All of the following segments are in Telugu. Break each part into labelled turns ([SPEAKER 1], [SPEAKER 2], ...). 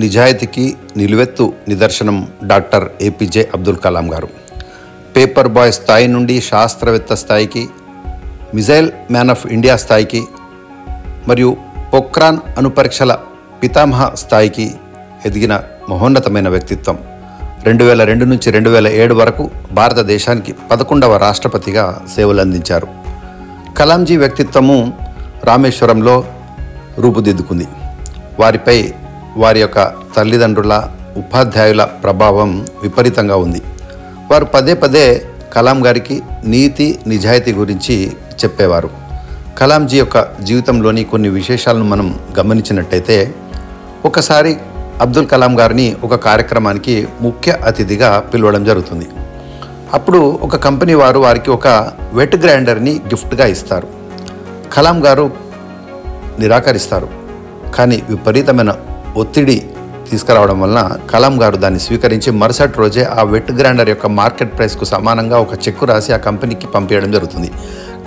[SPEAKER 1] నిజాయితీకి నిలువెత్తు నిదర్శనం డాక్టర్ ఏపీజే అబ్దుల్ కలాం గారు. పేపర్ బాయ్ స్థాయి నుండి శాస్త్రవేత్త స్థాయికి, మిజైల్ మ్యాన్ ఆఫ్ ఇండియా స్థాయికి మరియు పొక్రాన్ అణుపరీక్షల పితామహ స్థాయికి ఎదిగిన మహోన్నతమైన వ్యక్తిత్వం. 2002 నుంచి 2007 వరకు భారతదేశానికి 11వ రాష్ట్రపతిగా సేవలందించారు. కలాంజీ వ్యక్తిత్వము రామేశ్వరంలో రూపుదిద్దుకుంది. వారిపై వారి యొక్క తల్లిదండ్రుల, ఉపాధ్యాయుల ప్రభావం విపరీతంగా ఉంది. వారు పదే పదే కలాం గారికి నీతి, నిజాయితీ గురించి చెప్పేవారు. కలాంజీ యొక్క జీవితంలోని కొన్ని విశేషాలను మనం గమనించినట్టయితే, ఒకసారి అబ్దుల్ కలాం గారిని ఒక కార్యక్రమానికి ముఖ్య అతిథిగా పిలవడం జరుగుతుంది. అప్పుడు ఒక కంపెనీ వారు వారికి ఒక వెట్ గ్రైండర్ని గిఫ్ట్గా ఇస్తారు. కలాం గారు నిరాకరిస్తారు. కానీ విపరీతమైన ఒత్తిడి తీసుకురావడం వలన కలాం గారు దాన్ని స్వీకరించి మరుసటి రోజే ఆ వెట్ గ్రైండర్ యొక్క మార్కెట్ ప్రైస్కు సమానంగా ఒక చెక్కు రాసి ఆ కంపెనీకి పంపించడం జరుగుతుంది.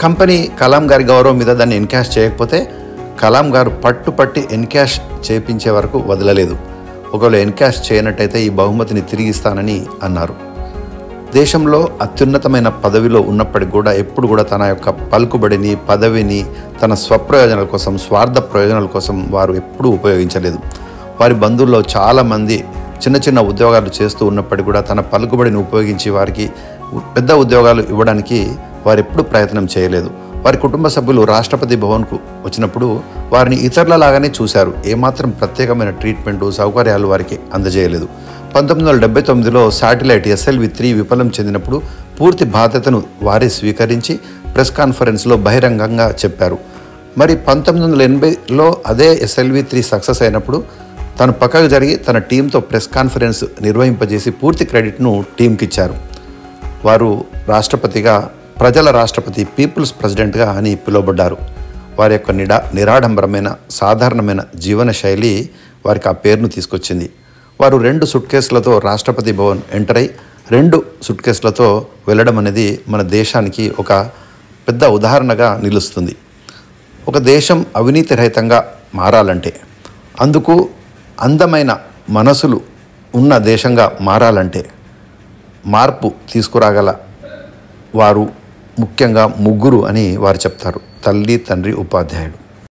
[SPEAKER 1] కంపెనీ కలాం గారి గౌరవం మీద దాన్ని ఎన్కాష్ చేయకపోతే కలాం గారు పట్టుపట్టి ఎన్కాష్ చేయించే వరకు వదలలేదు. ఒకవేళ ఎన్కాష్ చేయనట్టయితే ఈ బహుమతిని తిరిగిస్తానని అన్నారు. దేశంలో అత్యున్నతమైన పదవిలో ఉన్నప్పటికీ కూడా ఎప్పుడు కూడా తన యొక్క పలుకుబడిని, పదవిని తన స్వప్రయోజనాల కోసం, స్వార్థ ప్రయోజనాల కోసం వారు ఎప్పుడూ ఉపయోగించలేదు. వారి బంధువుల్లో చాలామంది చిన్న చిన్న ఉద్యోగాలు చేస్తూ ఉన్నప్పటికీ కూడా తన పలుకుబడిని ఉపయోగించి వారికి పెద్ద ఉద్యోగాలు ఇవ్వడానికి వారు ఎప్పుడూ ప్రయత్నం చేయలేదు. వారి కుటుంబ సభ్యులు రాష్ట్రపతి భవన్కు వచ్చినప్పుడు వారిని ఇతరులలాగానే చూశారు. ఏమాత్రం ప్రత్యేకమైన ట్రీట్మెంటు, సౌకర్యాలు వారికి అందజేయలేదు. 1979లో శాటిలైట్ SLV-3 విఫలం చెందినప్పుడు పూర్తి బాధ్యతను వారే స్వీకరించి ప్రెస్ కాన్ఫరెన్స్లో బహిరంగంగా చెప్పారు. మరి 1980లో అదే SLV-3 సక్సెస్ అయినప్పుడు తను పక్కకు జరిగి తన టీంతో ప్రెస్ కాన్ఫరెన్స్ నిర్వహింపజేసి పూర్తి క్రెడిట్ను టీంకి ఇచ్చారు. వారు రాష్ట్రపతిగా, ప్రజల రాష్ట్రపతి, పీపుల్స్ ప్రెసిడెంట్గా అని పిలువబడ్డారు. వారి యొక్క నిరాడంబరమైన, సాధారణమైన జీవన శైలి వారికి ఆ పేరును తీసుకొచ్చింది. వారు 2 సూట్ కేసులతో రాష్ట్రపతి భవన్ ఎంటర్ అయి 2 సూట్ కేసులతో వెళ్ళడం అనేది మన దేశానికి ఒక పెద్ద ఉదాహరణగా నిలుస్తుంది. ఒక దేశం అవినీతి రహితంగా మారాలంటే, అందుకు అందమైన మనసులు ఉన్న దేశంగా మారాలంటే, మార్పు తీసుకురాగల వారు ముఖ్యంగా ముగ్గురు అని వారు చెప్తారు: తల్లి, తండ్రి, ఉపాధ్యాయుడు.